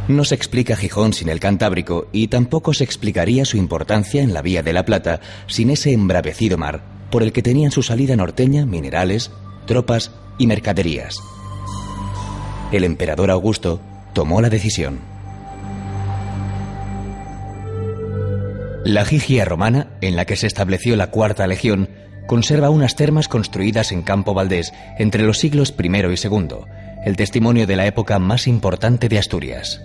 No se explica Gijón sin el Cantábrico y tampoco se explicaría su importancia en la Vía de la Plata sin ese embravecido mar por el que tenían su salida norteña minerales, tropas y mercaderías. El emperador Augusto tomó la decisión. La Gigia romana, en la que se estableció la Cuarta Legión, conserva unas termas construidas en Campo Valdés entre los siglos I y II, el testimonio de la época más importante de Asturias.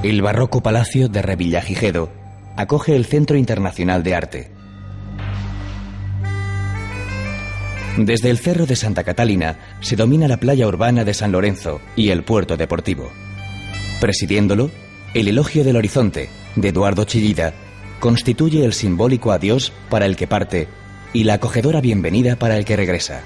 El barroco Palacio de Revillagigedo acoge el Centro Internacional de Arte. Desde el Cerro de Santa Catalina se domina la playa urbana de San Lorenzo y el puerto deportivo. Presidiéndolo, el Elogio del Horizonte, de Eduardo Chillida, constituye el simbólico adiós para el que parte y la acogedora bienvenida para el que regresa.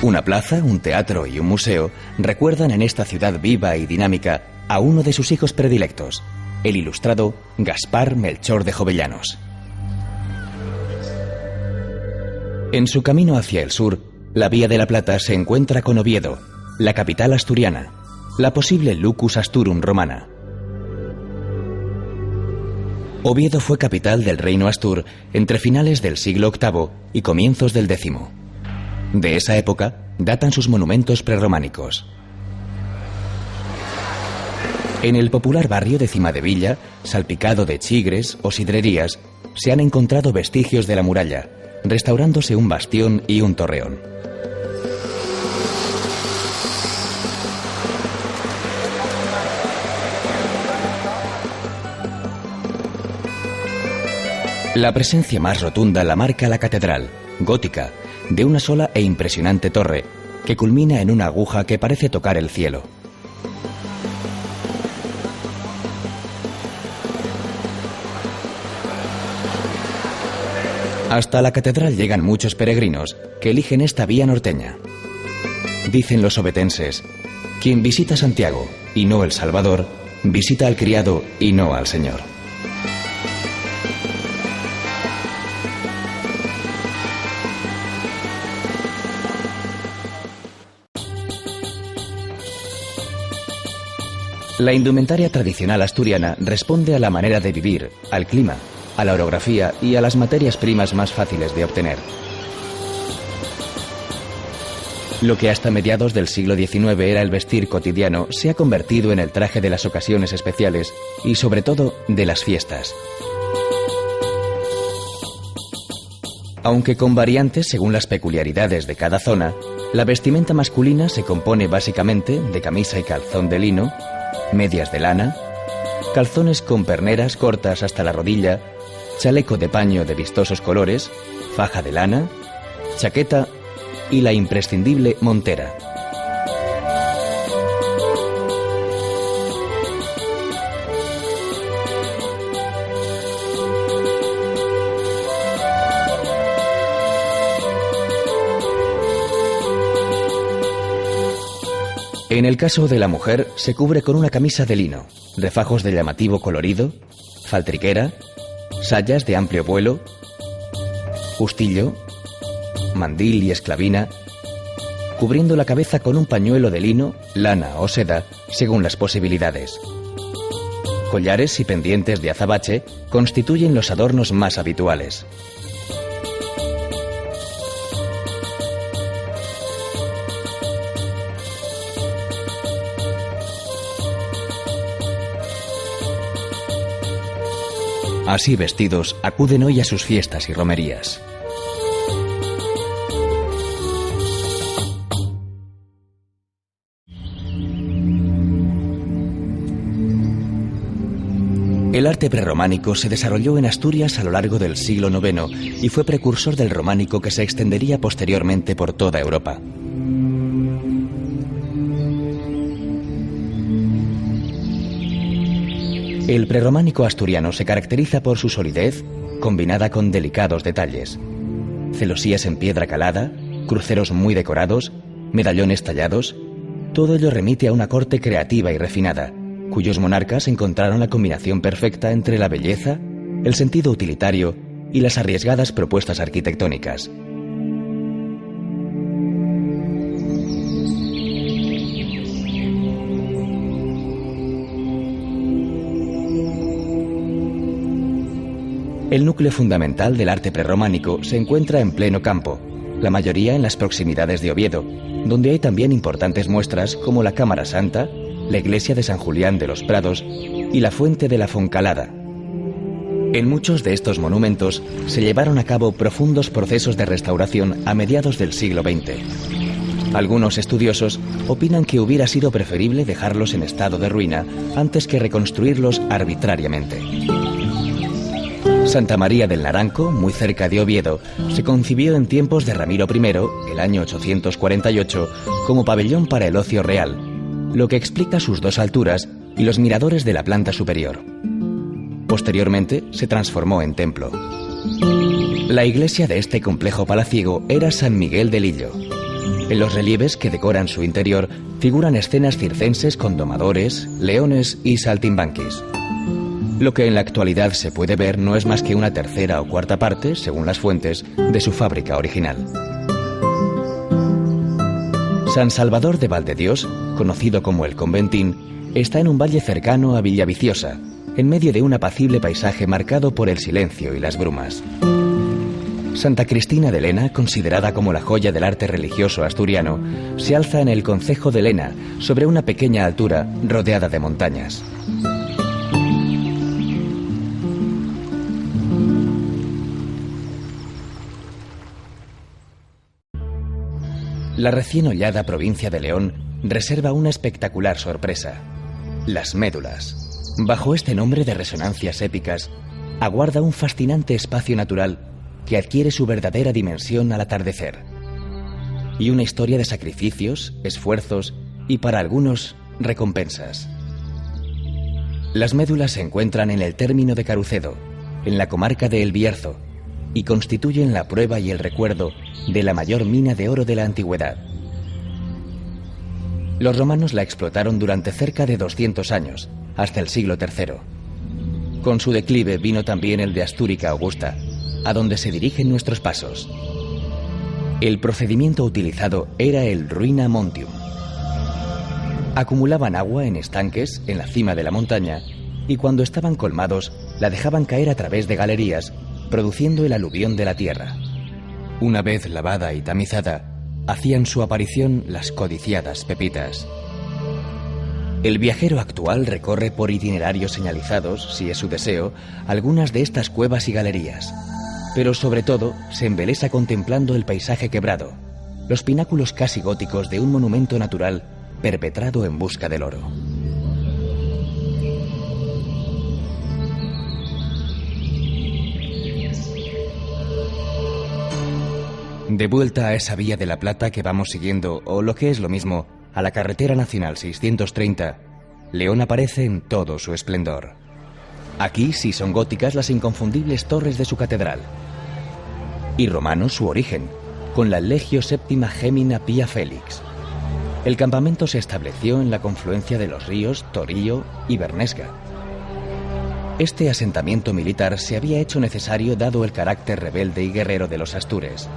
Una plaza, un teatro y un museo recuerdan en esta ciudad viva y dinámica a uno de sus hijos predilectos, el ilustrado Gaspar Melchor de Jovellanos. En su camino hacia el sur, la Vía de la Plata se encuentra con Oviedo, la capital asturiana, la posible Lucus Asturum romana. Oviedo fue capital del reino Astur entre finales del siglo VIII y comienzos del X. De esa época datan sus monumentos prerrománicos. En el popular barrio de Cimadevilla, salpicado de chigres o sidrerías, se han encontrado vestigios de la muralla, restaurándose un bastión y un torreón. La presencia más rotunda la marca la catedral, gótica, de una sola e impresionante torre, que culmina en una aguja que parece tocar el cielo. Hasta la catedral llegan muchos peregrinos que eligen esta vía norteña. Dicen los ovetenses: quien visita Santiago y no El Salvador, visita al criado y no al Señor. La indumentaria tradicional asturiana responde a la manera de vivir, al clima, a la orografía y a las materias primas más fáciles de obtener. Lo que hasta mediados del siglo XIX era el vestir cotidiano se ha convertido en el traje de las ocasiones especiales y sobre todo de las fiestas. Aunque con variantes según las peculiaridades de cada zona, la vestimenta masculina se compone básicamente de camisa y calzón de lino, medias de lana, calzones con perneras cortas hasta la rodilla, chaleco de paño de vistosos colores, faja de lana, chaqueta y la imprescindible montera. En el caso de la mujer, se cubre con una camisa de lino, refajos de llamativo colorido, faltriquera, sayas de amplio vuelo, justillo, mandil y esclavina, cubriendo la cabeza con un pañuelo de lino, lana o seda, según las posibilidades. Collares y pendientes de azabache constituyen los adornos más habituales. Así vestidos, acuden hoy a sus fiestas y romerías. El arte prerrománico se desarrolló en Asturias a lo largo del siglo IX y fue precursor del románico que se extendería posteriormente por toda Europa. El prerrománico asturiano se caracteriza por su solidez, combinada con delicados detalles. Celosías en piedra calada, cruceros muy decorados, medallones tallados, Todo ello remite a una corte creativa y refinada, cuyos monarcas encontraron la combinación perfecta entre la belleza, el sentido utilitario y las arriesgadas propuestas arquitectónicas. El núcleo fundamental del arte prerrománico se encuentra en pleno campo, la mayoría en las proximidades de Oviedo, donde hay también importantes muestras como la Cámara Santa, la iglesia de San Julián de los Prados y la fuente de la Foncalada. En muchos de estos monumentos se llevaron a cabo profundos procesos de restauración a mediados del siglo XX. Algunos estudiosos opinan que hubiera sido preferible dejarlos en estado de ruina antes que reconstruirlos arbitrariamente. Santa María del Naranco, muy cerca de Oviedo, se concibió en tiempos de Ramiro I, el año 848, como pabellón para el ocio real, lo que explica sus dos alturas y los miradores de la planta superior. Posteriormente se transformó en templo. La iglesia de este complejo palaciego era San Miguel de Lillo. En los relieves que decoran su interior figuran escenas circenses con domadores, leones y saltimbanquis. Lo que en la actualidad se puede ver no es más que una tercera o cuarta parte, según las fuentes, de su fábrica original. San Salvador de Valdedios, conocido como el Conventín, está en un valle cercano a Villaviciosa, en medio de un apacible paisaje marcado por el silencio y las brumas. Santa Cristina de Lena, considerada como la joya del arte religioso asturiano, se alza en el concejo de Lena, sobre una pequeña altura rodeada de montañas. La recién hollada provincia de León reserva una espectacular sorpresa: las médulas. Bajo este nombre de resonancias épicas, aguarda un fascinante espacio natural que adquiere su verdadera dimensión al atardecer. Y una historia de sacrificios, esfuerzos y, para algunos, recompensas. Las médulas se encuentran en el término de Carucedo, en la comarca de El Bierzo, y constituyen la prueba y el recuerdo de la mayor mina de oro de la antigüedad. Los romanos la explotaron durante cerca de 200 años, hasta el siglo III. Con su declive vino también el de Astúrica Augusta, a donde se dirigen nuestros pasos. El procedimiento utilizado era el ruina montium. Acumulaban agua en estanques en la cima de la montaña y cuando estaban colmados la dejaban caer a través de galerías, produciendo el aluvión de la tierra. Una vez lavada y tamizada, hacían su aparición las codiciadas pepitas. El viajero actual recorre por itinerarios señalizados, si es su deseo, algunas de estas cuevas y galerías, pero sobre todo se embelesa contemplando el paisaje quebrado, los pináculos casi góticos de un monumento natural perpetrado en busca del oro. De vuelta a esa vía de la Plata que vamos siguiendo, o lo que es lo mismo, a la carretera nacional 630, León aparece en todo su esplendor. Aquí sí son góticas las inconfundibles torres de su catedral. Y romano su origen, con la Legio Séptima Gemina Pia Felix. El campamento se estableció en la confluencia de los ríos Torío y Bernesga. Este asentamiento militar se había hecho necesario dado el carácter rebelde y guerrero de los astures.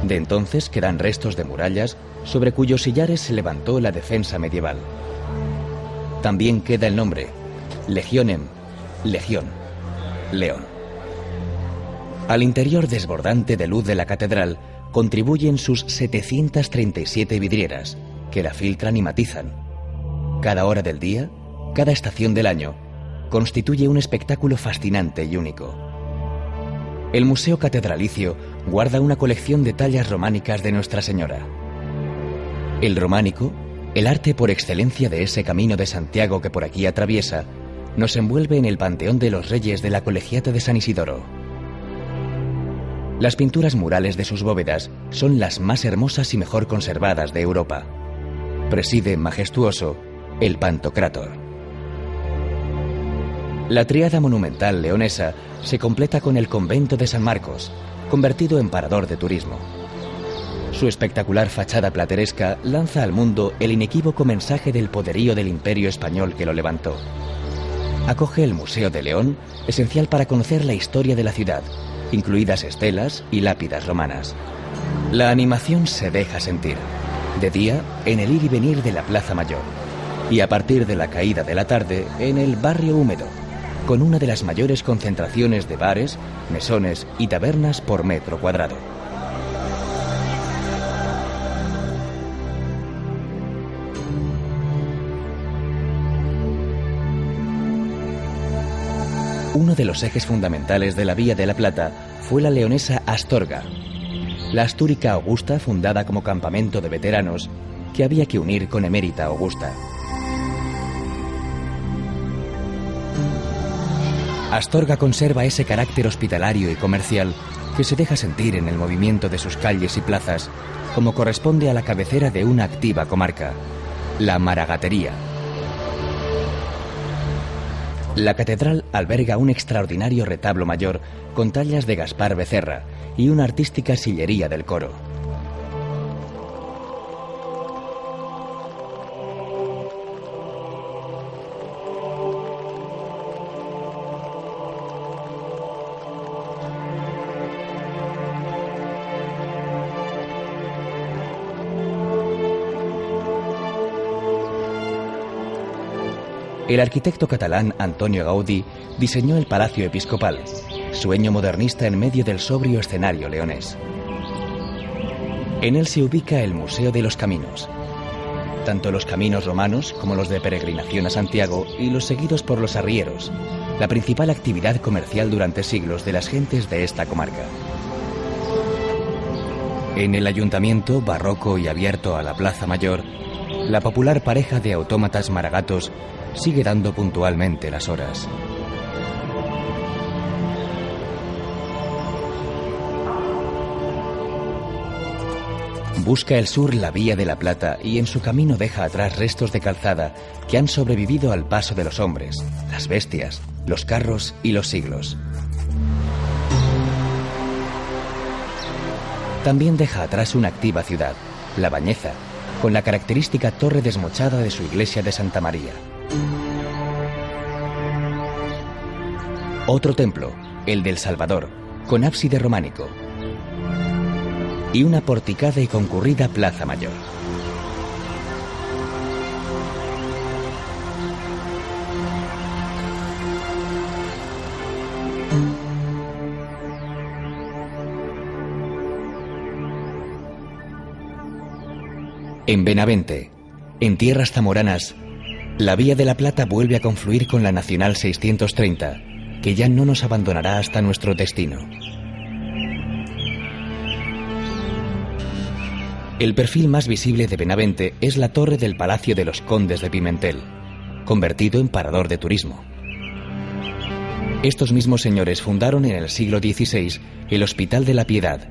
De entonces quedan restos de murallas sobre cuyos sillares se levantó la defensa medieval. También queda el nombre, Legionem, Legión, León. Al interior desbordante de luz de la catedral contribuyen sus 737 vidrieras, que la filtran y matizan. Cada hora del día, cada estación del año, constituye un espectáculo fascinante y único. El Museo Catedralicio guarda una colección de tallas románicas de Nuestra Señora. El románico, el arte por excelencia de ese camino de Santiago que por aquí atraviesa, nos envuelve en el panteón de los reyes de la Colegiata de San Isidoro. Las pinturas murales de sus bóvedas son las más hermosas y mejor conservadas de Europa. Preside, majestuoso, el Pantocrátor. La tríada monumental leonesa se completa con el convento de San Marcos, convertido en parador de turismo. Su espectacular fachada plateresca lanza al mundo el inequívoco mensaje del poderío del imperio español que lo levantó. Acoge el Museo de León, esencial para conocer la historia de la ciudad, incluidas estelas y lápidas romanas. La animación se deja sentir, de día en el ir y venir de la Plaza Mayor, y a partir de la caída de la tarde en el Barrio Húmedo, con una de las mayores concentraciones de bares, mesones y tabernas por metro cuadrado. Uno de los ejes fundamentales de la Vía de la Plata fue la leonesa Astorga, la Astúrica Augusta, fundada como campamento de veteranos que había que unir con Emérita Augusta. Astorga conserva ese carácter hospitalario y comercial que se deja sentir en el movimiento de sus calles y plazas, como corresponde a la cabecera de una activa comarca, la Maragatería. La catedral alberga un extraordinario retablo mayor con tallas de Gaspar Becerra y una artística sillería del coro. El arquitecto catalán Antonio Gaudí diseñó el Palacio Episcopal, sueño modernista en medio del sobrio escenario leonés. En él se ubica el Museo de los Caminos. Tanto los caminos romanos como los de peregrinación a Santiago y los seguidos por los arrieros, la principal actividad comercial durante siglos de las gentes de esta comarca. En el ayuntamiento, barroco y abierto a la Plaza Mayor, la popular pareja de autómatas maragatos sigue dando puntualmente las horas. Busca el sur la Vía de la Plata y en su camino deja atrás restos de calzada que han sobrevivido al paso de los hombres, las bestias, los carros y los siglos. También deja atrás una activa ciudad, La Bañeza, con la característica torre desmochada de su iglesia de Santa María. Otro templo, el del Salvador, con ábside románico. Y una porticada y concurrida Plaza Mayor. En Benavente, en tierras zamoranas, la Vía de la Plata vuelve a confluir con la Nacional 630, que ya no nos abandonará hasta nuestro destino. El perfil más visible de Benavente es la torre del Palacio de los Condes de Pimentel, convertido en parador de turismo. Estos mismos señores fundaron en el siglo XVI el Hospital de la Piedad,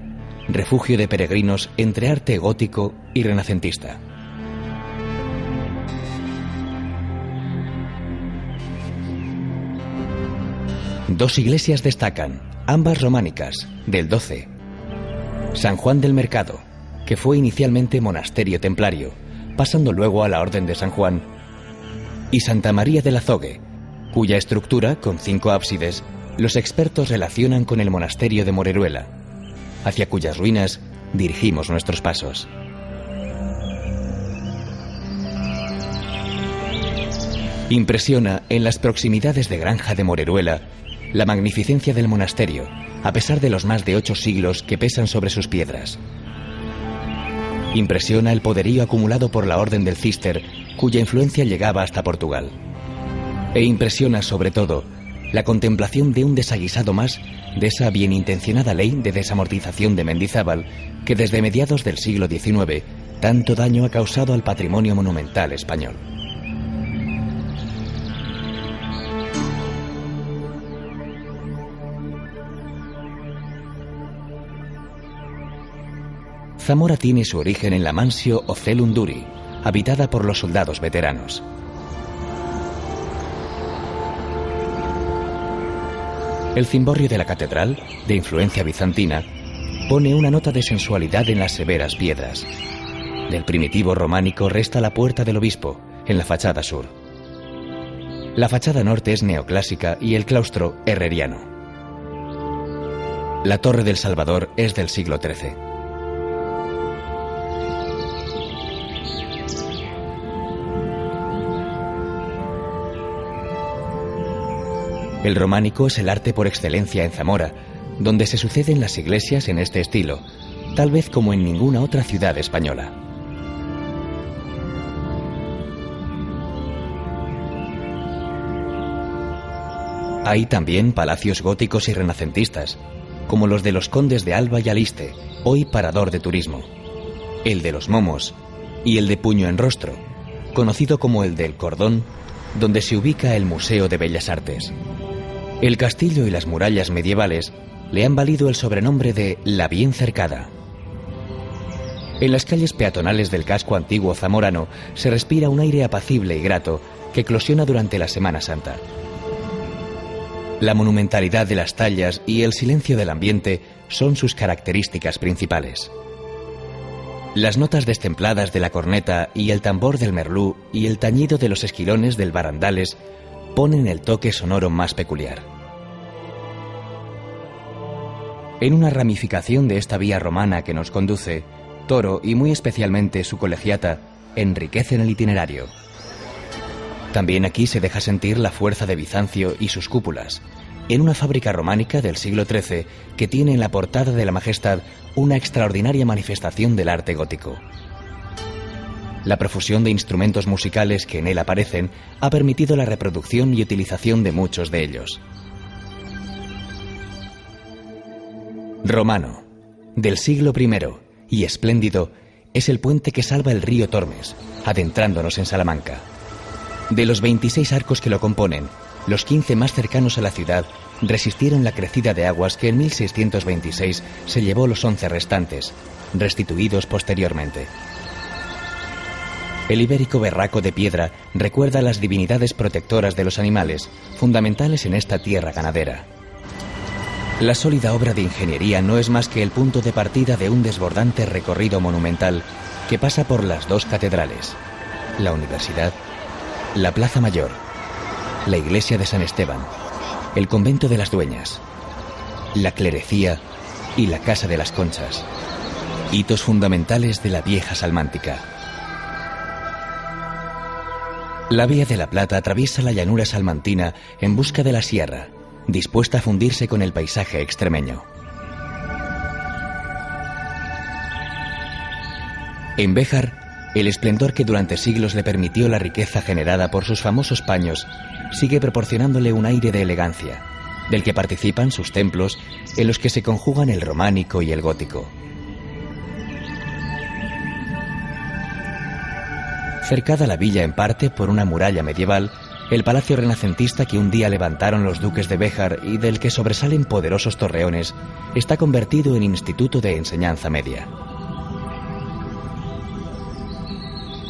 refugio de peregrinos entre arte gótico y renacentista. Dos iglesias destacan, ambas románicas, del XII. San Juan del Mercado, que fue inicialmente monasterio templario, pasando luego a la Orden de San Juan, y Santa María del Azogue, cuya estructura, con 5 ábsides, los expertos relacionan con el monasterio de Moreruela, hacia cuyas ruinas dirigimos nuestros pasos. Impresiona en las proximidades de Granja de Moreruela la magnificencia del monasterio, a pesar de los más de 8 siglos que pesan sobre sus piedras. Impresiona el poderío acumulado por la Orden del Císter, cuya influencia llegaba hasta Portugal. E impresiona, sobre todo, la contemplación de un desaguisado más de esa bienintencionada ley de desamortización de Mendizábal que desde mediados del siglo XIX tanto daño ha causado al patrimonio monumental español. Zamora tiene su origen en la Mansio Ocelunduri, habitada por los soldados veteranos. El cimborrio de la catedral, de influencia bizantina, pone una nota de sensualidad en las severas piedras. Del primitivo románico resta la puerta del obispo, en la fachada sur. La fachada norte es neoclásica y el claustro herreriano. La Torre del Salvador es del siglo XIII. El románico es el arte por excelencia en Zamora, donde se suceden las iglesias en este estilo, tal vez como en ninguna otra ciudad española. Hay también palacios góticos y renacentistas, como los de los condes de Alba y Aliste, hoy parador de turismo, el de los Momos y el de Puño en Rostro, conocido como el del Cordón, donde se ubica el Museo de Bellas Artes. El castillo y las murallas medievales le han valido el sobrenombre de La Bien Cercada. En las calles peatonales del casco antiguo zamorano se respira un aire apacible y grato que eclosiona durante la Semana Santa. La monumentalidad de las tallas y el silencio del ambiente son sus características principales. Las notas destempladas de la corneta y el tambor del merlú y el tañido de los esquilones del barandales ponen el toque sonoro más peculiar. En una ramificación de esta vía romana que nos conduce, Toro y muy especialmente su colegiata enriquecen el itinerario. También aquí se deja sentir la fuerza de Bizancio y sus cúpulas, en una fábrica románica del siglo XIII que tiene en la portada de la Majestad una extraordinaria manifestación del arte gótico. La profusión de instrumentos musicales que en él aparecen ha permitido la reproducción y utilización de muchos de ellos. Romano, del siglo I y espléndido, es el puente que salva el río Tormes, adentrándonos en Salamanca. De los 26 arcos que lo componen, los 15 más cercanos a la ciudad resistieron la crecida de aguas que en 1626 se llevó los 11 restantes, restituidos posteriormente. El ibérico berraco de piedra recuerda las divinidades protectoras de los animales, fundamentales en esta tierra ganadera. La sólida obra de ingeniería no es más que el punto de partida de un desbordante recorrido monumental que pasa por las dos catedrales, la universidad, la Plaza Mayor, la iglesia de San Esteban, el convento de las Dueñas, la clerecía y la casa de las Conchas, hitos fundamentales de la vieja salmántica. La Vía de la Plata atraviesa la llanura salmantina en busca de la sierra, dispuesta a fundirse con el paisaje extremeño. En Béjar, el esplendor que durante siglos le permitió la riqueza generada por sus famosos paños sigue proporcionándole un aire de elegancia, del que participan sus templos en los que se conjugan el románico y el gótico. Cercada la villa en parte por una muralla medieval, el palacio renacentista que un día levantaron los duques de Béjar y del que sobresalen poderosos torreones está convertido en instituto de enseñanza media.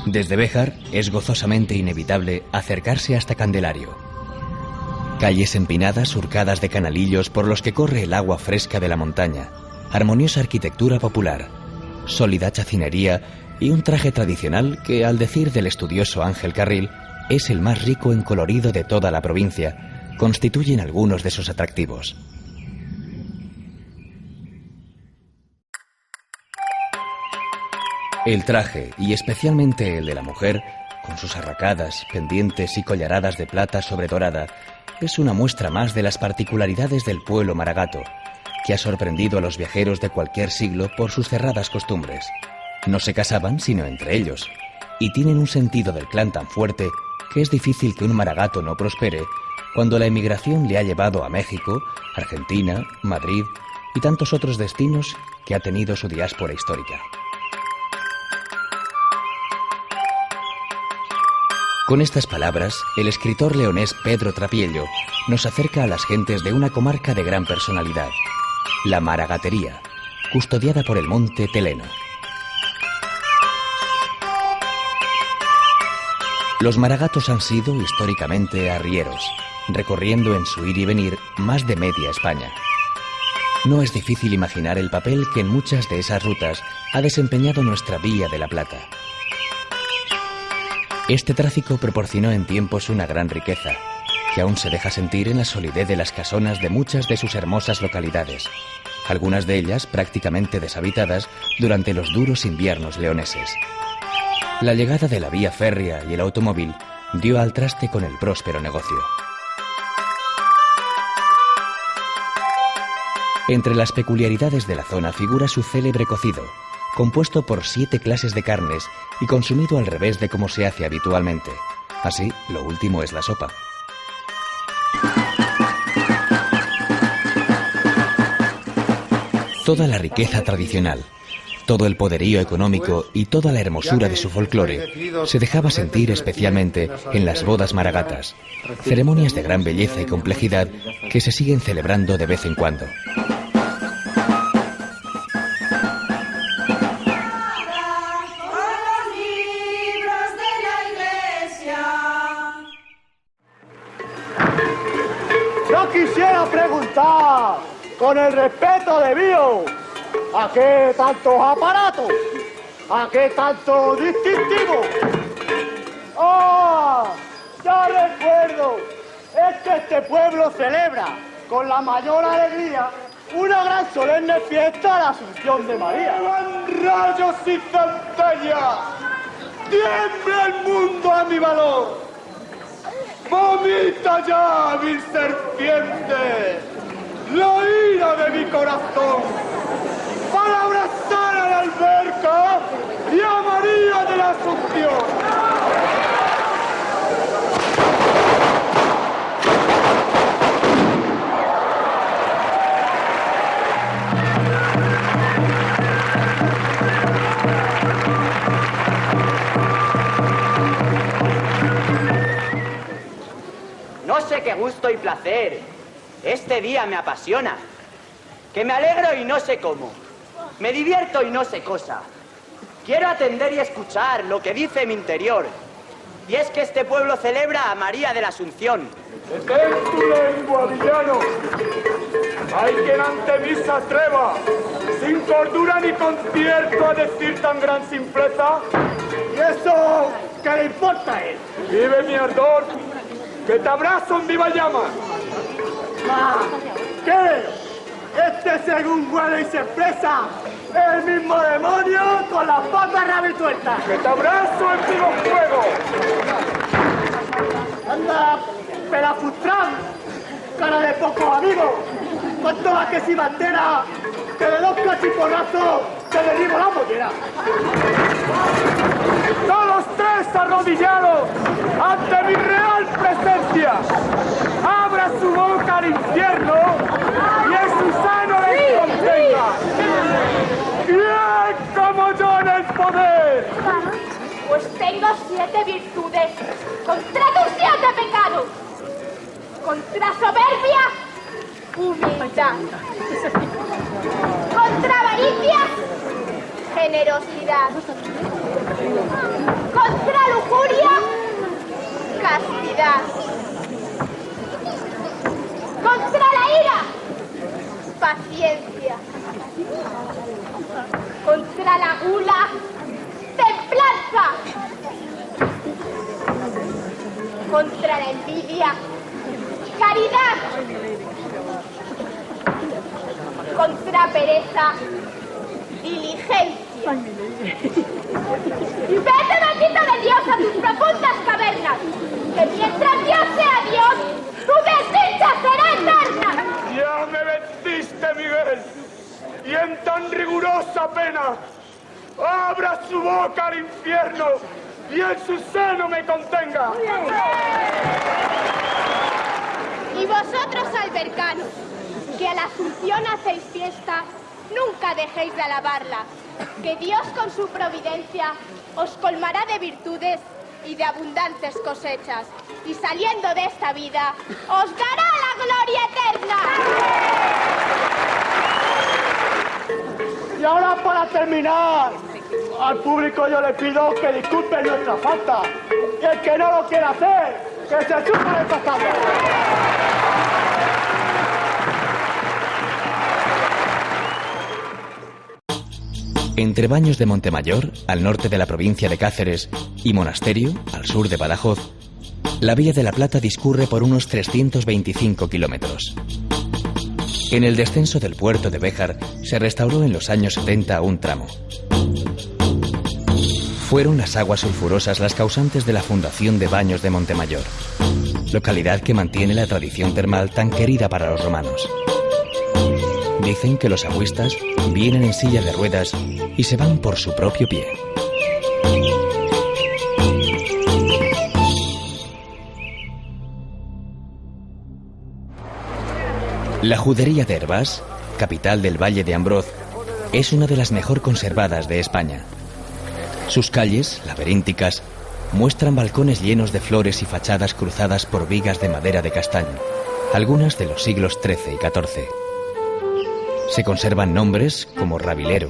Desde Béjar es gozosamente inevitable acercarse hasta Candelario. Calles empinadas surcadas de canalillos por los que corre el agua fresca de la montaña, armoniosa arquitectura popular, sólida chacinería y un traje tradicional que, al decir del estudioso Ángel Carril, es el más rico en colorido de toda la provincia, constituyen algunos de sus atractivos. El traje, y especialmente el de la mujer, con sus arracadas, pendientes y collaradas de plata sobre dorada, es una muestra más de las particularidades del pueblo maragato, que ha sorprendido a los viajeros de cualquier siglo por sus cerradas costumbres. No se casaban sino entre ellos, y tienen un sentido del clan tan fuerte que es difícil que un maragato no prospere cuando la emigración le ha llevado a México, Argentina, Madrid y tantos otros destinos que ha tenido su diáspora histórica. Con estas palabras, el escritor leonés Pedro Trapiello nos acerca a las gentes de una comarca de gran personalidad, la maragatería, custodiada por el monte Teleno. Los maragatos han sido históricamente arrieros, recorriendo en su ir y venir más de media España. No es difícil imaginar el papel que en muchas de esas rutas ha desempeñado nuestra Vía de la Plata. Este tráfico proporcionó en tiempos una gran riqueza, que aún se deja sentir en la solidez de las casonas de muchas de sus hermosas localidades, algunas de ellas prácticamente deshabitadas durante los duros inviernos leoneses. La llegada de la vía férrea y el automóvil dio al traste con el próspero negocio. Entre las peculiaridades de la zona figura su célebre cocido, compuesto por 7 clases de carnes y consumido al revés de como se hace habitualmente. Así, lo último es la sopa. Toda la riqueza tradicional, todo el poderío económico y toda la hermosura de su folclore se dejaba sentir especialmente en las bodas maragatas, ceremonias de gran belleza y complejidad que se siguen celebrando de vez en cuando. Yo quisiera preguntar, con el respeto debido, ¿a qué tantos aparatos? ¿A qué tanto distintivo? ¡Ah! Ya recuerdo, es que este pueblo celebra con la mayor alegría una gran solemne fiesta de la Asunción de María. ¡Van rayos y centellas! ¡Tiembla el mundo a mi valor! ¡Vomita ya, vil serpiente, la ira de mi corazón, para abrazar a la alberca y a María de la Asunción! No sé qué gusto y placer. Este día me apasiona. Que me alegro y no sé cómo. Me divierto y no sé cosa. Quiero atender y escuchar lo que dice mi interior. Y es que este pueblo celebra a María de la Asunción. Detén tu lengua, villano. Hay quien ante mí se atreva, sin cordura ni concierto, a decir tan gran simpleza. ¿Y eso qué le importa a él? Vive mi ardor, que te abrazo en viva llama. ¿Qué? Este, según huele y se expresa, el mismo demonio con las patas rabituertas. ¡Que te abrazo en vivo fuego! Anda, pelafustrán, cara de pocos amigos, con toda que si bandera, que de 2 cachiporrazos te derribo la mollera. Todos 3 arrodillados ante mi real presencia. Abra su boca al infierno y en su seno les contenga. ¿Quién como yo en el poder? Pues tengo 7 virtudes contra tus 7 pecados. Contra soberbia, humildad. Contra avaricia, generosidad. Contra lujuria, castidad. Contra la ira, paciencia. Contra la gula, templanza. Contra la envidia, caridad. Contra pereza, diligencia. Vete, bendito de Dios, a tus profundas cavernas, que mientras Dios sea Dios, tu desdicha será eterna. Ya me venciste, Miguel, y en tan rigurosa pena, abra su boca al infierno y en su seno me contenga. Y vosotros, albercanos, que a la Asunción hacéis fiesta, nunca dejéis de alabarla, que Dios con su providencia os colmará de virtudes y de abundantes cosechas, y saliendo de esta vida os dará la gloria eterna. Y ahora, para terminar, al público yo le pido que disculpe nuestra falta, y el que no lo quiera hacer, que se chupa el pasado. Entre Baños de Montemayor, al norte de la provincia de Cáceres, y Monasterio, al sur de Badajoz, la Vía de la Plata discurre por unos 325 kilómetros. En el descenso del puerto de Béjar se restauró en los años 70 un tramo. Fueron las aguas sulfurosas las causantes de la fundación de Baños de Montemayor, localidad que mantiene la tradición termal tan querida para los romanos. Dicen que los agüistas vienen en silla de ruedas y se van por su propio pie. La judería de Hervás, capital del Valle de Ambroz, es una de las mejor conservadas de España. Sus calles, laberínticas, muestran balcones llenos de flores y fachadas cruzadas por vigas de madera de castaño, algunas de los siglos XIII y XIV. Se conservan nombres como Rabilero,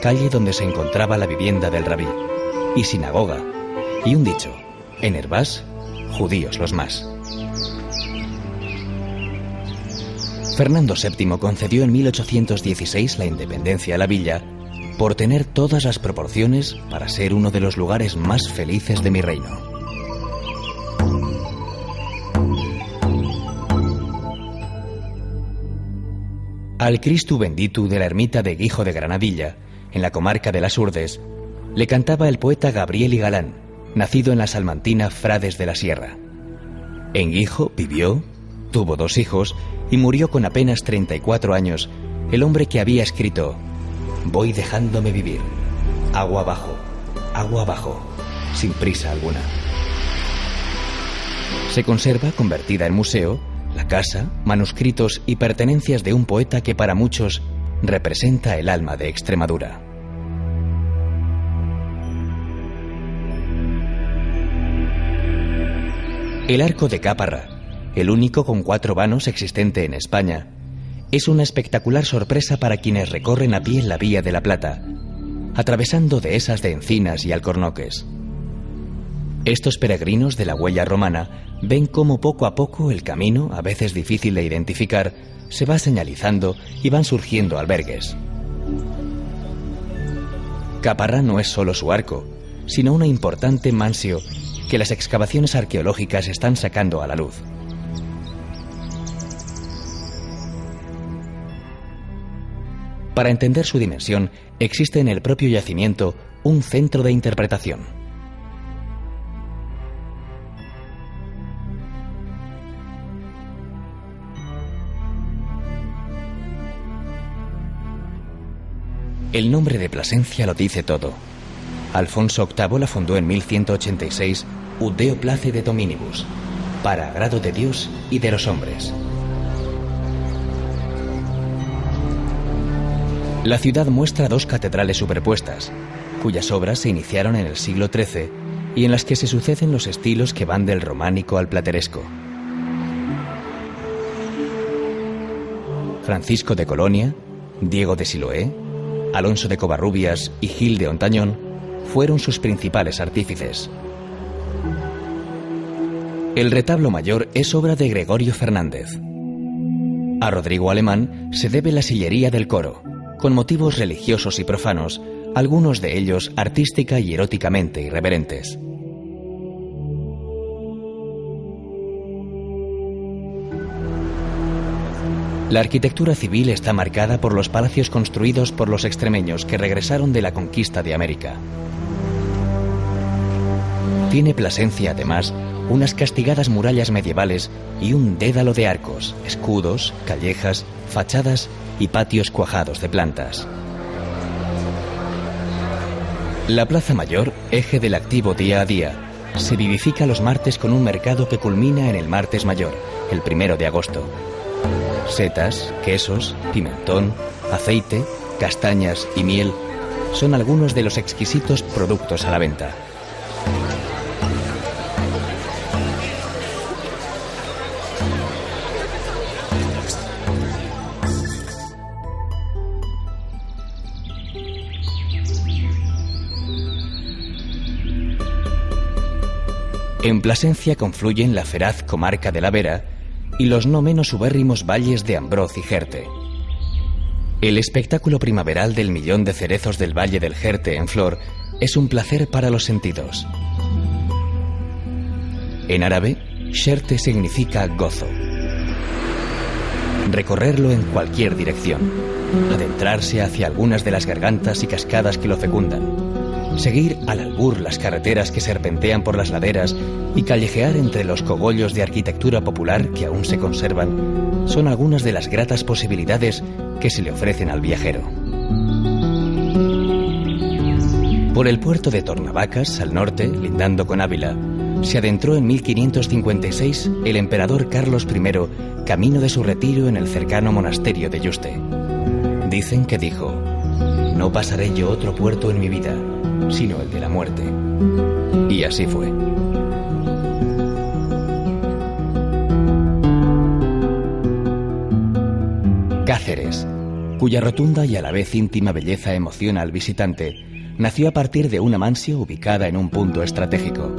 calle donde se encontraba la vivienda del rabí, y sinagoga, y un dicho: en Hervás, judíos los más. Fernando VII concedió en 1816 la independencia a la villa por tener todas las proporciones para ser uno de los lugares más felices de mi reino. Al Cristo Bendito de la ermita de Guijo de Granadilla, en la comarca de las Urdes, le cantaba el poeta Gabriel y Galán, nacido en la salmantina Frades de la Sierra. En Guijo vivió, tuvo 2 hijos y murió con apenas 34 años el hombre que había escrito: voy dejándome vivir, agua abajo, sin prisa alguna. Se conserva, convertida en museo, la casa, manuscritos y pertenencias de un poeta que para muchos representa el alma de Extremadura. El arco de Caparra, el único con 4 vanos existente en España, es una espectacular sorpresa para quienes recorren a pie la Vía de la Plata, atravesando dehesas de encinas y alcornoques. Estos peregrinos de la huella romana ven cómo poco a poco el camino, a veces difícil de identificar, se va señalizando y van surgiendo albergues. Caparra no es solo su arco, sino una importante mansio que las excavaciones arqueológicas están sacando a la luz. Para entender su dimensión, existe en el propio yacimiento un centro de interpretación. El nombre de Plasencia lo dice todo. Alfonso VIII la fundó en 1186 ut Deo place de Dominibus, para agrado de Dios y de los hombres. La ciudad muestra 2 catedrales superpuestas, cuyas obras se iniciaron en el siglo XIII y en las que se suceden los estilos que van del románico al plateresco. Francisco de Colonia, Diego de Siloé, Alonso de Covarrubias y Gil de Ontañón fueron sus principales artífices. El retablo mayor es obra de Gregorio Fernández. A Rodrigo Alemán se debe la sillería del coro, con motivos religiosos y profanos, algunos de ellos artística y eróticamente irreverentes. La arquitectura civil está marcada por los palacios construidos por los extremeños que regresaron de la conquista de América. Tiene Plasencia, además, unas castigadas murallas medievales y un dédalo de arcos, escudos, callejas, fachadas y patios cuajados de plantas. La Plaza Mayor, eje del activo día a día, se vivifica los martes con un mercado que culmina en el martes mayor, el 1 de agosto. Setas, quesos, pimentón, aceite, castañas y miel son algunos de los exquisitos productos a la venta. En Plasencia confluyen la feraz comarca de la Vera y los no menos ubérrimos valles de Ambroz y Jerte. El espectáculo primaveral del millón de cerezos del Valle del Jerte en flor es un placer para los sentidos. En árabe, Jerte significa gozo. Recorrerlo en cualquier dirección, adentrarse hacia algunas de las gargantas y cascadas que lo fecundan, seguir al albur las carreteras que serpentean por las laderas y callejear entre los cogollos de arquitectura popular que aún se conservan, son algunas de las gratas posibilidades que se le ofrecen al viajero. Por el puerto de Tornavacas, al norte, lindando con Ávila, se adentró en 1556 el emperador Carlos I, camino de su retiro en el cercano monasterio de Yuste. Dicen que dijo: «No pasaré yo otro puerto en mi vida, sino el de la muerte». Y así fue. Cáceres, cuya rotunda y a la vez íntima belleza emociona al visitante, nació a partir de una mansió ubicada en un punto estratégico.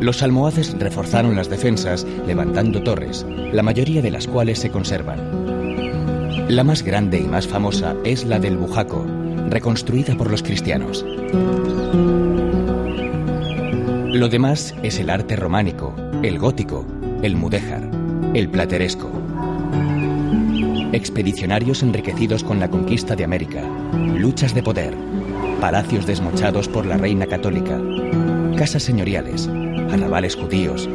Los almohades reforzaron las defensas levantando torres, la mayoría de las cuales se conservan. La más grande y más famosa es la del Bujaco, reconstruida por los cristianos. Lo demás es el arte románico, el gótico, el mudéjar, el plateresco. Expedicionarios enriquecidos con la conquista de América, luchas de poder, palacios desmochados por la reina católica, casas señoriales, arrabales judíos,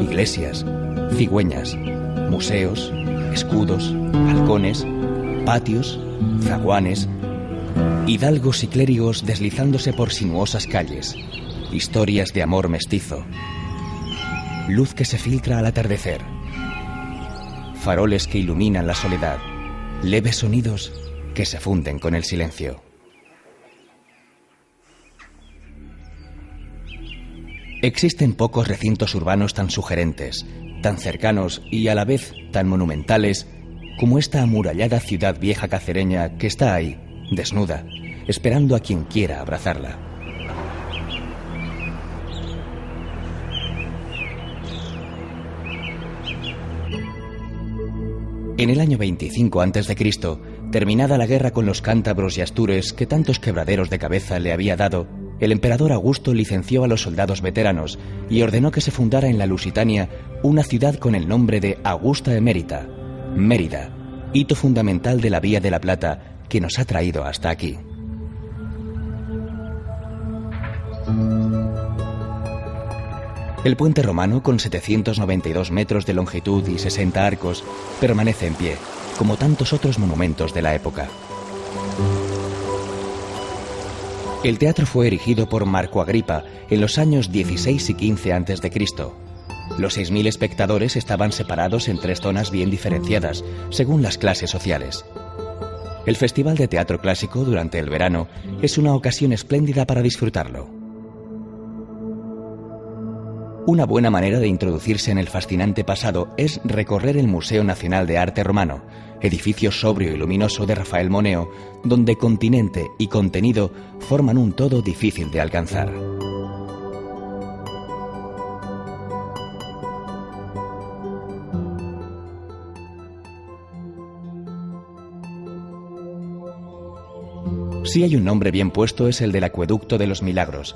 iglesias, cigüeñas, museos, escudos, balcones, patios, zaguanes, hidalgos y clérigos deslizándose por sinuosas calles, historias de amor mestizo, luz que se filtra al atardecer, faroles que iluminan la soledad, leves sonidos que se funden con el silencio. Existen pocos recintos urbanos tan sugerentes, tan cercanos y a la vez tan monumentales como esta amurallada ciudad vieja cacereña que está ahí, desnuda, esperando a quien quiera abrazarla. En el año 25 a.C., terminada la guerra con los cántabros y astures que tantos quebraderos de cabeza le había dado, el emperador Augusto licenció a los soldados veteranos y ordenó que se fundara en la Lusitania una ciudad con el nombre de Augusta Emérita, Mérida, hito fundamental de la Vía de la Plata que nos ha traído hasta aquí. El puente romano, con 792 metros de longitud y 60 arcos, permanece en pie, como tantos otros monumentos de la época. El teatro fue erigido por Marco Agripa en los años 16 y 15 a.C. Los 6.000 espectadores estaban separados en 3 zonas bien diferenciadas, según las clases sociales. El Festival de Teatro Clásico, durante el verano, es una ocasión espléndida para disfrutarlo. Una buena manera de introducirse en el fascinante pasado es recorrer el Museo Nacional de Arte Romano, edificio sobrio y luminoso de Rafael Moneo, donde continente y contenido forman un todo difícil de alcanzar. Si hay un nombre bien puesto es el del Acueducto de los Milagros,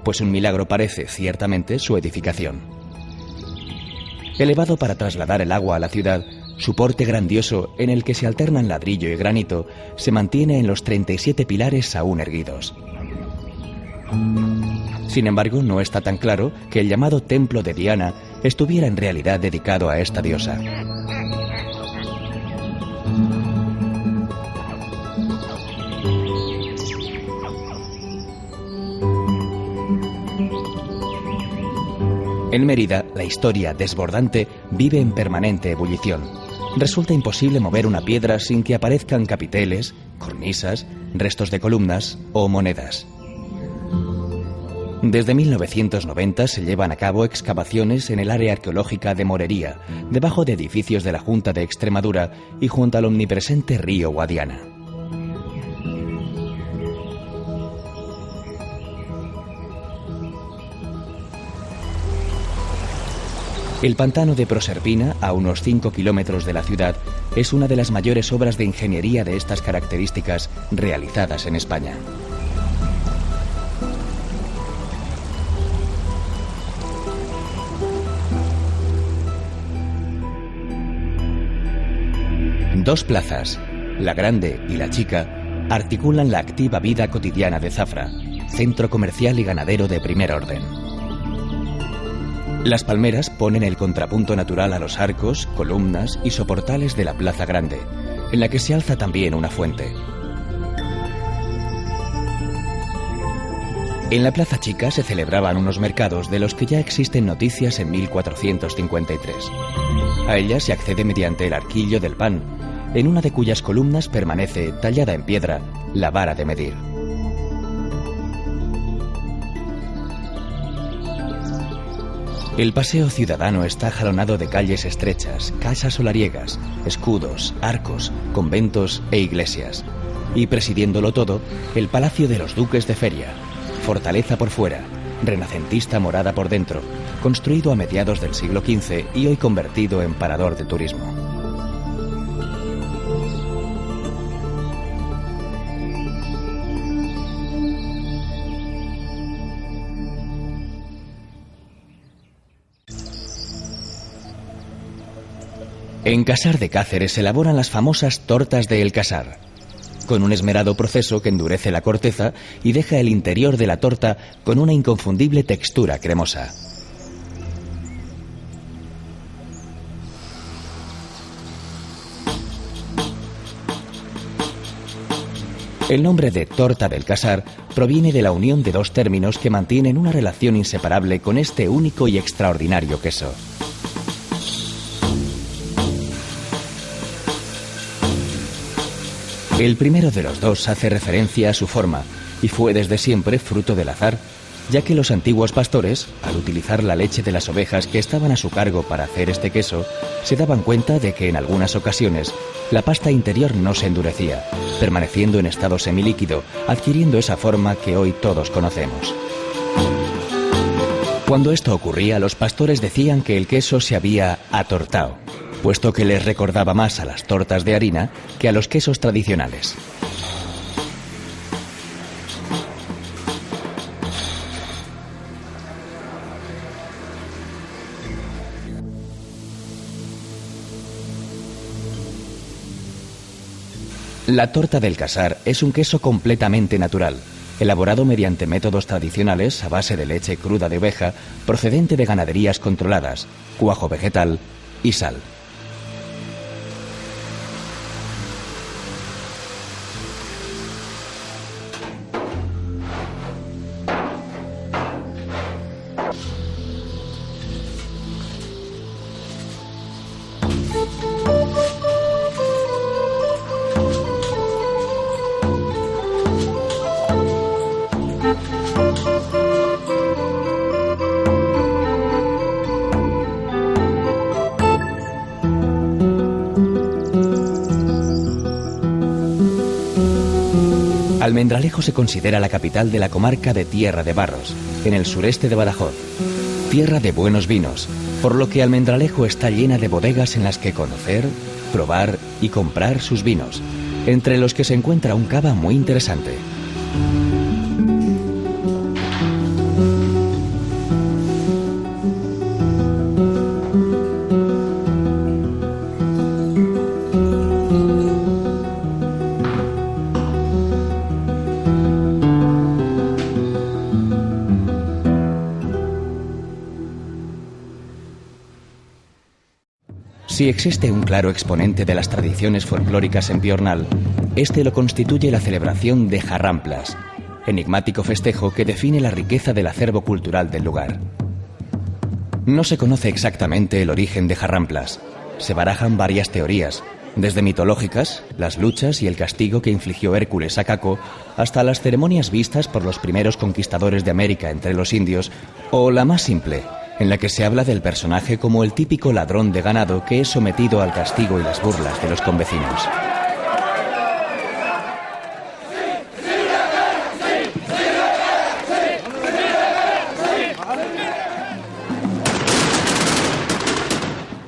pues un milagro parece, ciertamente, su edificación. Elevado para trasladar el agua a la ciudad, su porte grandioso, en el que se alternan ladrillo y granito, se mantiene en los 37 pilares aún erguidos. Sin embargo, no está tan claro que el llamado Templo de Diana estuviera en realidad dedicado a esta diosa. En Mérida, la historia desbordante vive en permanente ebullición. Resulta imposible mover una piedra sin que aparezcan capiteles, cornisas, restos de columnas o monedas. Desde 1990 se llevan a cabo excavaciones en el área arqueológica de Morería, debajo de edificios de la Junta de Extremadura y junto al omnipresente río Guadiana. El pantano de Proserpina, a unos 5 kilómetros de la ciudad, es una de las mayores obras de ingeniería de estas características realizadas en España. Dos plazas, la Grande y la Chica, articulan la activa vida cotidiana de Zafra, centro comercial y ganadero de primer orden. Las palmeras ponen el contrapunto natural a los arcos, columnas y soportales de la Plaza Grande, en la que se alza también una fuente. En la Plaza Chica se celebraban unos mercados de los que ya existen noticias en 1453. A ellas se accede mediante el arquillo del pan, en una de cuyas columnas permanece, tallada en piedra, la vara de medir. El paseo ciudadano está jalonado de calles estrechas, casas solariegas, escudos, arcos, conventos e iglesias. Y presidiéndolo todo, el Palacio de los Duques de Feria, fortaleza por fuera, renacentista morada por dentro, construido a mediados del siglo XV y hoy convertido en parador de turismo. En Casar de Cáceres se elaboran las famosas tortas de El Casar, con un esmerado proceso que endurece la corteza y deja el interior de la torta con una inconfundible textura cremosa. El nombre de torta del Casar proviene de la unión de dos términos que mantienen una relación inseparable con este único y extraordinario queso. El primero de los dos hace referencia a su forma y fue desde siempre fruto del azar, ya que los antiguos pastores, al utilizar la leche de las ovejas que estaban a su cargo para hacer este queso, se daban cuenta de que en algunas ocasiones la pasta interior no se endurecía, permaneciendo en estado semilíquido, adquiriendo esa forma que hoy todos conocemos. Cuando esto ocurría, los pastores decían que el queso se había atortado, puesto que les recordaba más a las tortas de harina que a los quesos tradicionales. La torta del Casar es un queso completamente natural, elaborado mediante métodos tradicionales a base de leche cruda de oveja procedente de ganaderías controladas, cuajo vegetal y sal. Almendralejo se considera la capital de la comarca de Tierra de Barros, en el sureste de Badajoz. Tierra de buenos vinos, por lo que Almendralejo está llena de bodegas en las que conocer, probar y comprar sus vinos, entre los que se encuentra un cava muy interesante. Si existe un claro exponente de las tradiciones folclóricas en Piornal, este lo constituye la celebración de Jarramplas, enigmático festejo que define la riqueza del acervo cultural del lugar. No se conoce exactamente el origen de Jarramplas. Se barajan varias teorías, desde mitológicas, las luchas y el castigo que infligió Hércules a Caco, hasta las ceremonias vistas por los primeros conquistadores de América entre los indios, o la más simple, en la que se habla del personaje como el típico ladrón de ganado que es sometido al castigo y las burlas de los convecinos.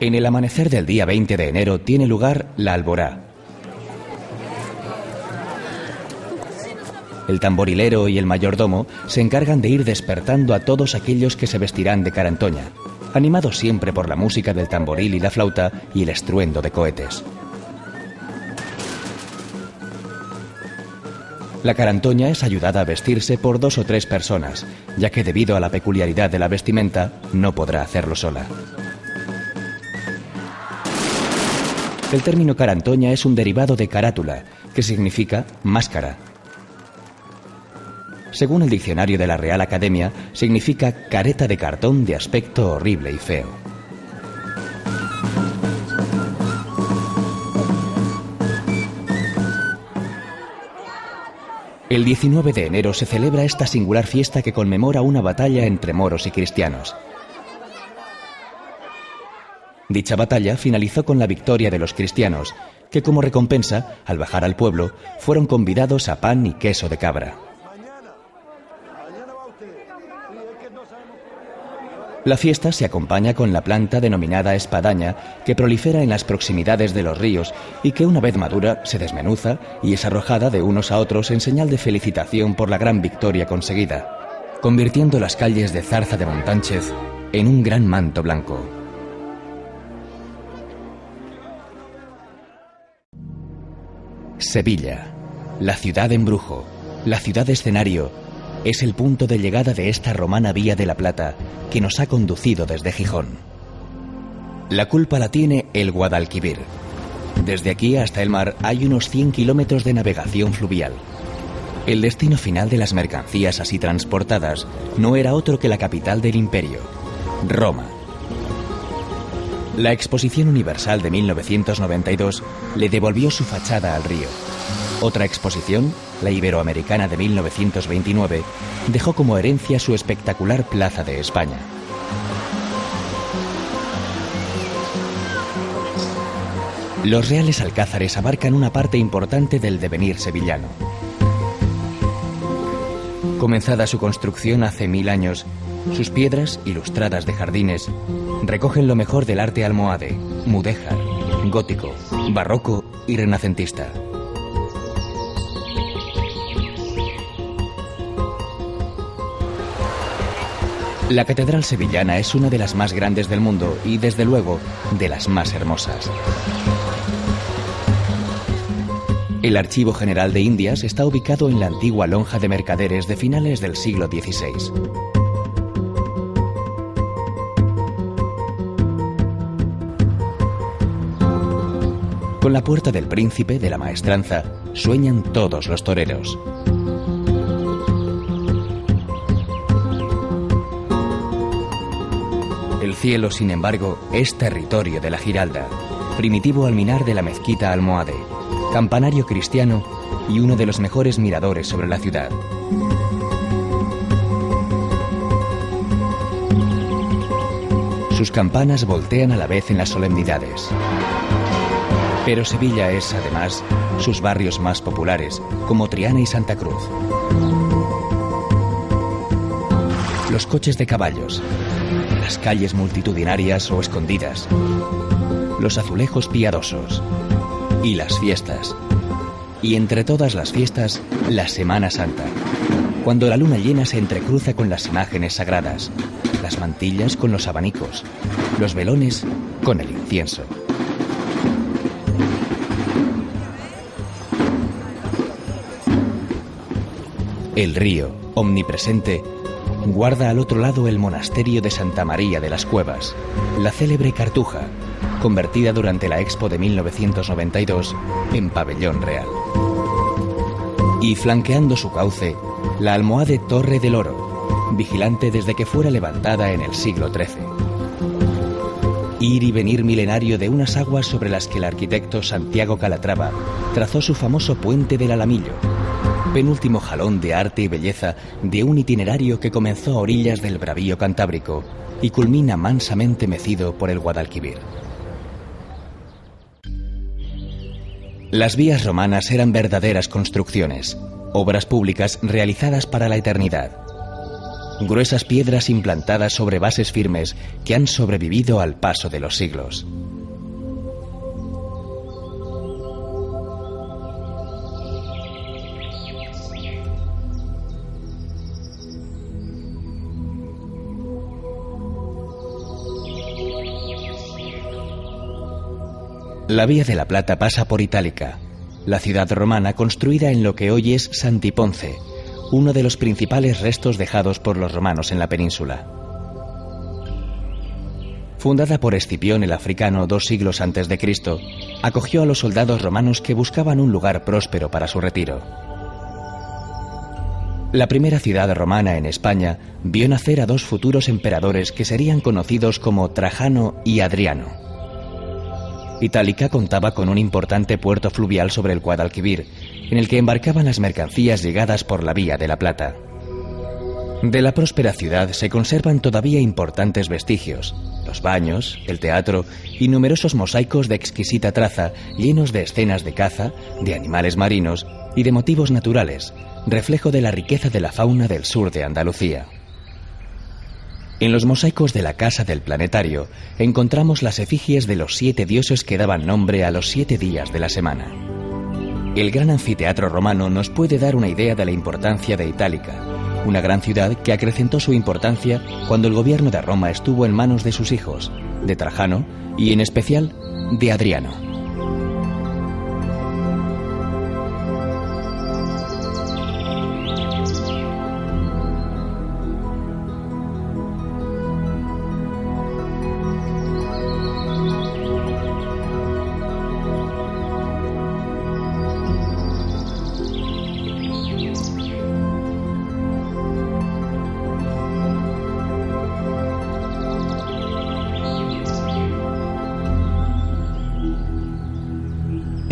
En el amanecer del día 20 de enero tiene lugar la alborá. El tamborilero y el mayordomo se encargan de ir despertando a todos aquellos que se vestirán de carantoña, animados siempre por la música del tamboril y la flauta y el estruendo de cohetes. La carantoña es ayudada a vestirse por 2 o 3 personas, ya que debido a la peculiaridad de la vestimenta no podrá hacerlo sola. El término carantoña es un derivado de carátula, que significa máscara. Según el diccionario de la Real Academia, significa careta de cartón de aspecto horrible y feo. El 19 de enero se celebra esta singular fiesta que conmemora una batalla entre moros y cristianos. Dicha batalla finalizó con la victoria de los cristianos, que como recompensa, al bajar al pueblo, fueron convidados a pan y queso de cabra. La fiesta se acompaña con la planta denominada espadaña, que prolifera en las proximidades de los ríos y que una vez madura se desmenuza y es arrojada de unos a otros en señal de felicitación por la gran victoria conseguida, convirtiendo las calles de Zarza de Montánchez en un gran manto blanco. Sevilla, la ciudad embrujo, la ciudad escenario, es el punto de llegada de esta romana vía de la Plata que nos ha conducido desde Gijón. La culpa la tiene el Guadalquivir. Desde aquí hasta el mar hay unos 100 kilómetros de navegación fluvial. El destino final de las mercancías así transportadas no era otro que la capital del imperio, Roma. La Exposición Universal de 1992 le devolvió su fachada al río. Otra exposición, la Iberoamericana de 1929, dejó como herencia su espectacular Plaza de España. Los Reales Alcázares abarcan una parte importante del devenir sevillano. Comenzada su construcción hace 1000 años, sus piedras, ilustradas de jardines, recogen lo mejor del arte almohade, mudéjar, gótico, barroco y renacentista. La catedral sevillana es una de las más grandes del mundo y, desde luego, de las más hermosas. El Archivo General de Indias está ubicado en la antigua lonja de mercaderes de finales del siglo XVI. Con la Puerta del Príncipe de la Maestranza sueñan todos los toreros. El cielo, sin embargo, es territorio de la Giralda, primitivo alminar de la mezquita almohade, campanario cristiano y uno de los mejores miradores sobre la ciudad. Sus campanas voltean a la vez en las solemnidades. Pero Sevilla es, además, sus barrios más populares, como Triana y Santa Cruz. Los coches de caballos, las calles multitudinarias o escondidas, los azulejos piadosos y las fiestas. Y entre todas las fiestas, la Semana Santa, cuando la luna llena se entrecruza con las imágenes sagradas, las mantillas con los abanicos, los velones con el incienso. El río, omnipresente, guarda al otro lado el monasterio de Santa María de las Cuevas, la célebre Cartuja, convertida durante la Expo de 1992 en pabellón real. Y flanqueando su cauce, la almohade Torre del Oro, vigilante desde que fuera levantada en el siglo XIII. Ir y venir milenario de unas aguas sobre las que el arquitecto Santiago Calatrava trazó su famoso Puente del Alamillo, penúltimo jalón de arte y belleza de un itinerario que comenzó a orillas del bravío cantábrico y culmina mansamente mecido por el Guadalquivir. Las vías romanas eran verdaderas construcciones, obras públicas realizadas para la eternidad. gruesas piedras implantadas sobre bases firmes que han sobrevivido al paso de los siglos. La Vía de la Plata pasa por Itálica, la ciudad romana construida en lo que hoy es Santiponce, uno de los principales restos dejados por los romanos en la península. Fundada por Escipión el Africano 2 siglos antes de Cristo, acogió a los soldados romanos que buscaban un lugar próspero para su retiro. La primera ciudad romana en España vio nacer a 2 futuros emperadores que serían conocidos como Trajano y Adriano. Itálica contaba con un importante puerto fluvial sobre el Guadalquivir, en el que embarcaban las mercancías llegadas por la Vía de la Plata. De la próspera ciudad se conservan todavía importantes vestigios, los baños, el teatro y numerosos mosaicos de exquisita traza llenos de escenas de caza, de animales marinos y de motivos naturales, reflejo de la riqueza de la fauna del sur de Andalucía. En los mosaicos de la Casa del Planetario encontramos las efigies de los 7 dioses que daban nombre a los 7 días de la semana. El gran anfiteatro romano nos puede dar una idea de la importancia de Itálica, una gran ciudad que acrecentó su importancia cuando el gobierno de Roma estuvo en manos de sus hijos, de Trajano y en especial de Adriano.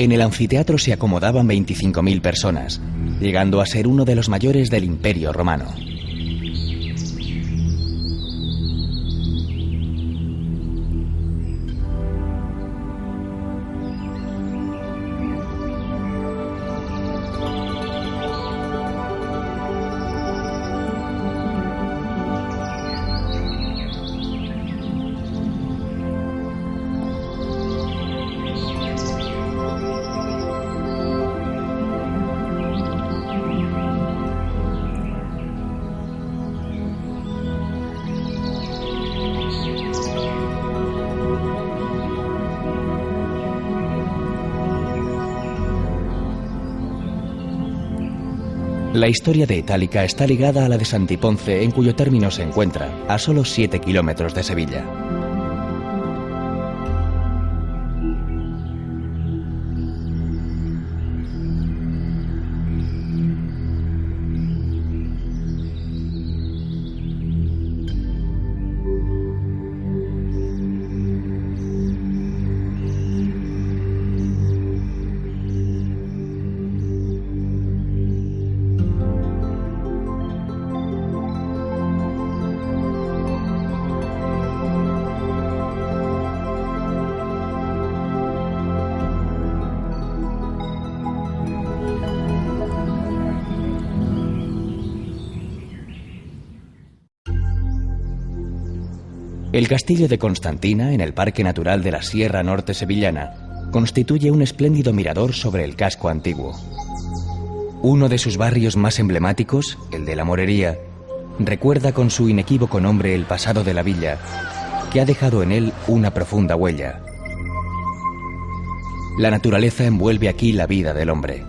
En el anfiteatro se acomodaban 25.000 personas, llegando a ser uno de los mayores del Imperio Romano. La historia de Itálica está ligada a la de Santiponce, en cuyo término se encuentra, a solo 7 kilómetros de Sevilla. El castillo de Constantina, en el Parque Natural de la Sierra Norte Sevillana, constituye un espléndido mirador sobre el casco antiguo. Uno de sus barrios más emblemáticos, el de la Morería, recuerda con su inequívoco nombre el pasado de la villa, que ha dejado en él una profunda huella. La naturaleza envuelve aquí la vida del hombre.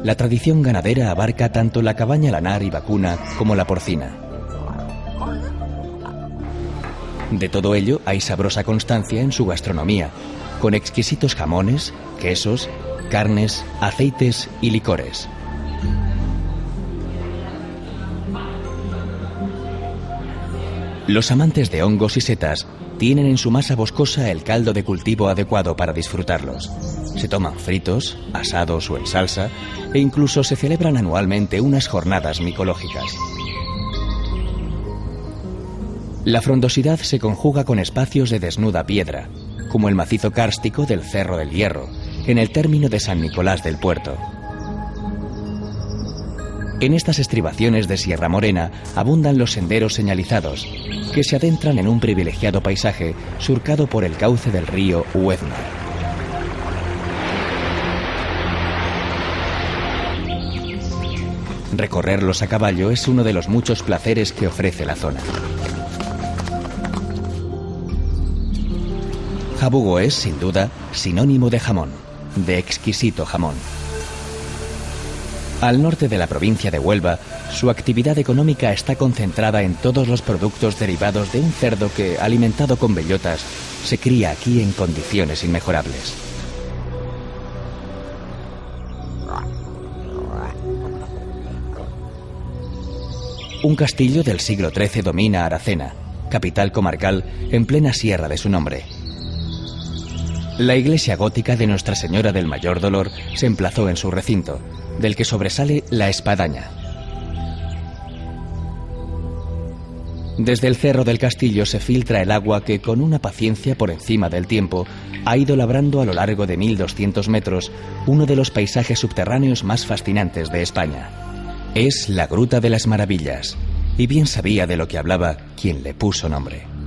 La tradición ganadera abarca tanto la cabaña lanar y vacuna como la porcina. De todo ello hay sabrosa constancia en su gastronomía, con exquisitos jamones, quesos, carnes, aceites y licores. Los amantes de hongos y setas tienen en su masa boscosa el caldo de cultivo adecuado para disfrutarlos. Se toman fritos, asados o en salsa, e incluso se celebran anualmente unas jornadas micológicas. La frondosidad se conjuga con espacios de desnuda piedra, como el macizo kárstico del Cerro del Hierro, en el término de San Nicolás del Puerto. En estas estribaciones de Sierra Morena abundan los senderos señalizados, que se adentran en un privilegiado paisaje surcado por el cauce del río Huezma. Recorrerlos a caballo es uno de los muchos placeres que ofrece la zona. Jabugo es, sin duda, sinónimo de jamón, de exquisito jamón. Al norte de la provincia de Huelva, su actividad económica está concentrada en todos los productos derivados de un cerdo que, alimentado con bellotas, se cría aquí en condiciones inmejorables. Un castillo del siglo XIII domina Aracena, capital comarcal en plena sierra de su nombre. La iglesia gótica de Nuestra Señora del Mayor Dolor se emplazó en su recinto, del que sobresale la espadaña. Desde el cerro del castillo se filtra el agua que, con una paciencia por encima del tiempo, ha ido labrando a lo largo de 1200 metros uno de los paisajes subterráneos más fascinantes de España. Es la Gruta de las Maravillas, y bien sabía de lo que hablaba quien le puso nombre.